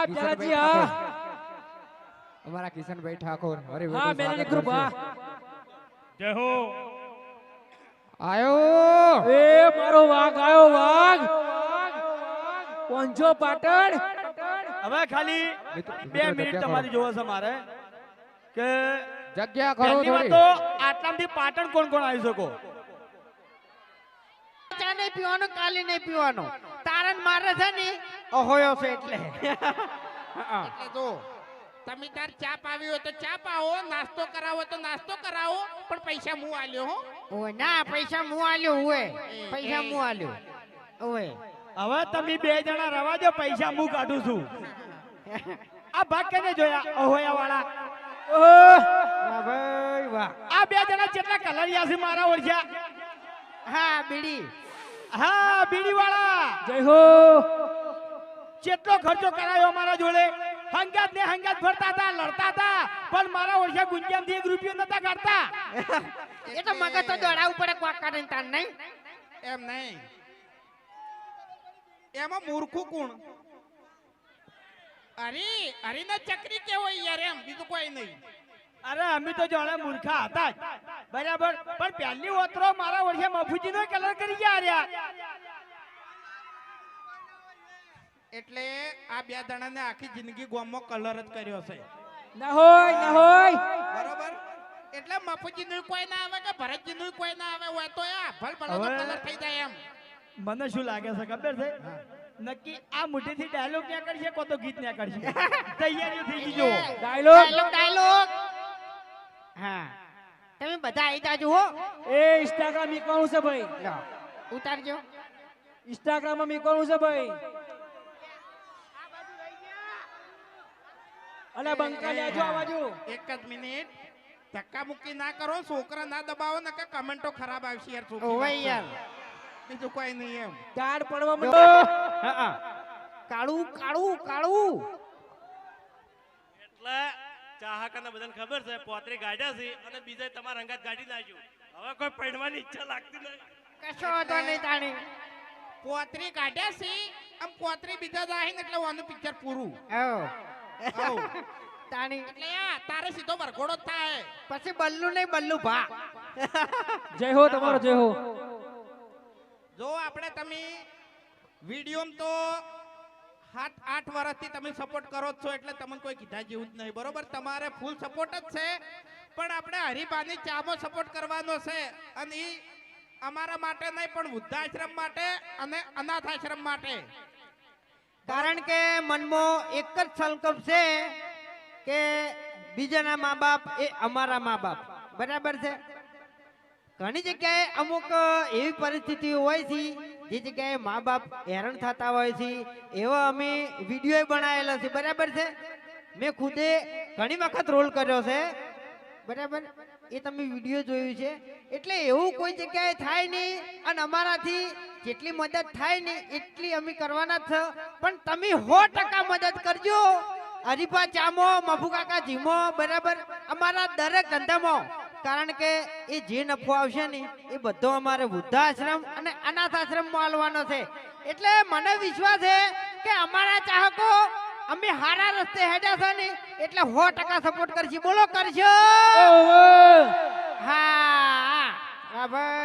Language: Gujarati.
જલાજી હા અમારા કિશનભાઈ ઠાકોર હરે હા મેલની કૃપા જય હો આયો એ મારો વાઘ આયો વાઘ પહોંચો પાટણ હવે ખાલી 2 મિનિટ તમારી જોવો છે મારે કે જગ્યા કરો પહેલી વાત થોડી તો આટલામાંથી પાટણ કોણ કોણ આવી શકો ચા નહીં પીવાનો કાલી નહીં પીવાનો તારણ મારે છે ને અહોયો છે એટલે એટલે જો તમે તાર ચા પાવી હોય તો ચા પાવો નાસ્તો કરાવો તો નાસ્તો કરાવો પણ પૈસા હું આલ્યો હો ઓય ના પૈસા હું આલ્યો ઓય પૈસા હું આલ્યો ઓય હવે તમે 2 જણા રવા દો પૈસા હું કાઢું છું આ ભાગ કેને જોયા અહોયા વાળા વાહ ભાઈ વાહ આ 2 જણા કેટલા કલરિયા છે મારા ઓળખ્યા હા બીડી હા બીડી વાળા જય હો કેટલો ખર્ચો કરાયો અમારા જોડે હંગાત ને હંગાત ફરતા હતા લડતા હતા પણ મારા ઓળખ્યા ગુંજામથી 1 રૂપિયો નતા કાઢતા એ તો મગજ તો દોડાવું પડે કોક કાઢીને તાર નહીં એમ નહીં એમાં મૂર્ખું કોણ અરે ના ચકરી કેવો યાર એમ બીજું કોઈ નહીં અરે અમે તો જાણે મૂર્ખા હતા જ બરાબર પણ પહેલી ઓતરો મારા ઓળખ્યા મફુજીનો કલર કરી ગયા રહ્યા એટલે આ 2 જણાને આખી જિંદગી ગોમમાં કલર જ કર્યો છે ના હોય બરોબર એટલે મફુજીનું કોઈ ના આવે કે ભરતજીનું કોઈ ના આવે હોય તો આ ભલ ભલો કલર થઈ જાય એમ મને શું લાગે છે ખબર છે નક્કી આ મુઠ્ઠીથી ડાયલોગ ક્યાં કરશે કો તો ગીત ક્યાં કરશે તૈયારીઓ થઈ ગઈ જો ડાયલોગ ડાયલોગ હા તમે બધા આવી જાજો હો એ ઇન્સ્ટાગ્રામ મીકવાનું છે ભાઈ લો ઉતારજો ઇન્સ્ટાગ્રામ માં મીકવાનું છે ભાઈ અલે બંકા લેજો આ બાજુ એક જ મિનિટ ધક્કા મુક્કી ના કરો છોકરા ના દબાવો ને કે કમેન્ટો ખરાબ આવશે યાર છોકરી ઓય યાર બીજું કોઈ નહીં એમ ટાડ પડવા માંડો હા કાળું કાળું કાળું એટલે ચાહકને બધાને ખબર છે પોતરી ગાડ્યા છે અને બીજા તમારા રંગાત ગાડી નાખ્યું હવે કોઈ પડવાની ઈચ્છા લાગતી નહીં કશો વાંધો નહીં તાણી પોતરી કાઢ્યા છે આમ પોતરી બીજા જાય ને એટલે ઓનું પિક્ચર પૂરું આવ તાણી એટલે આ તારે સીધો વરઘોડો જ થાય પછી બલ્લુ નહીં બલ્લુ ભા જય હો તમારો જય હો જો આપણે તમે વિડીયોમાં તો 7-8 વર્ષથી તમે સપોર્ટ કરો છો એટલે તમને કોઈ કીધા જેવું જ નહીં બરોબર તમારે ફૂલ સપોર્ટ જ છે પણ આપણે હરિભાની ચામાં સપોર્ટ કરવાનો છે અને એ અમારા માટે નહીં પણ વૃદ્ધાશ્રમ માટે અને અનાથ આશ્રમ માટે કારણ કે મનમાં એક જ સંકલ્પ છે કે બીજાના મા બાપ એ અમારા મા બાપ બરાબર છે ઘણી જગ્યાએ અમુક એવી પરિસ્થિતિઓ હોય છે જે જગ્યાએ મા બાપ હેરાન થતા હોય છે એવા અમે વિડીયો બનાવેલા છે બરાબર છે મેં ખુદે ઘણી વખત રોલ કર્યો છે બરાબર એ તમે વિડીયો જોયું છે એટલે એવું કોઈ જગ્યાએ થાય નહીં અને અમારાથી જેટલી મદદ થાય ને એટલી અમે કરવાના જ છે પણ તમે 100% મદદ કરજો હરીફા ચામો મફુ કાકા જીમો બરાબર અમારા દરેક ધંધામાં કારણ કે એ જે નફો આવશે ને એ બધો અમારે વૃદ્ધાશ્રમ અને અનાથ આશ્રમમાં આલવાનો છે એટલે મને વિશ્વાસ છે કે અમારા ચાહકો અમે હારા રસ્તે હેડ્યા છે ને એટલે 100% સપોર્ટ કરશી બોલો કરશો હા ભાઈ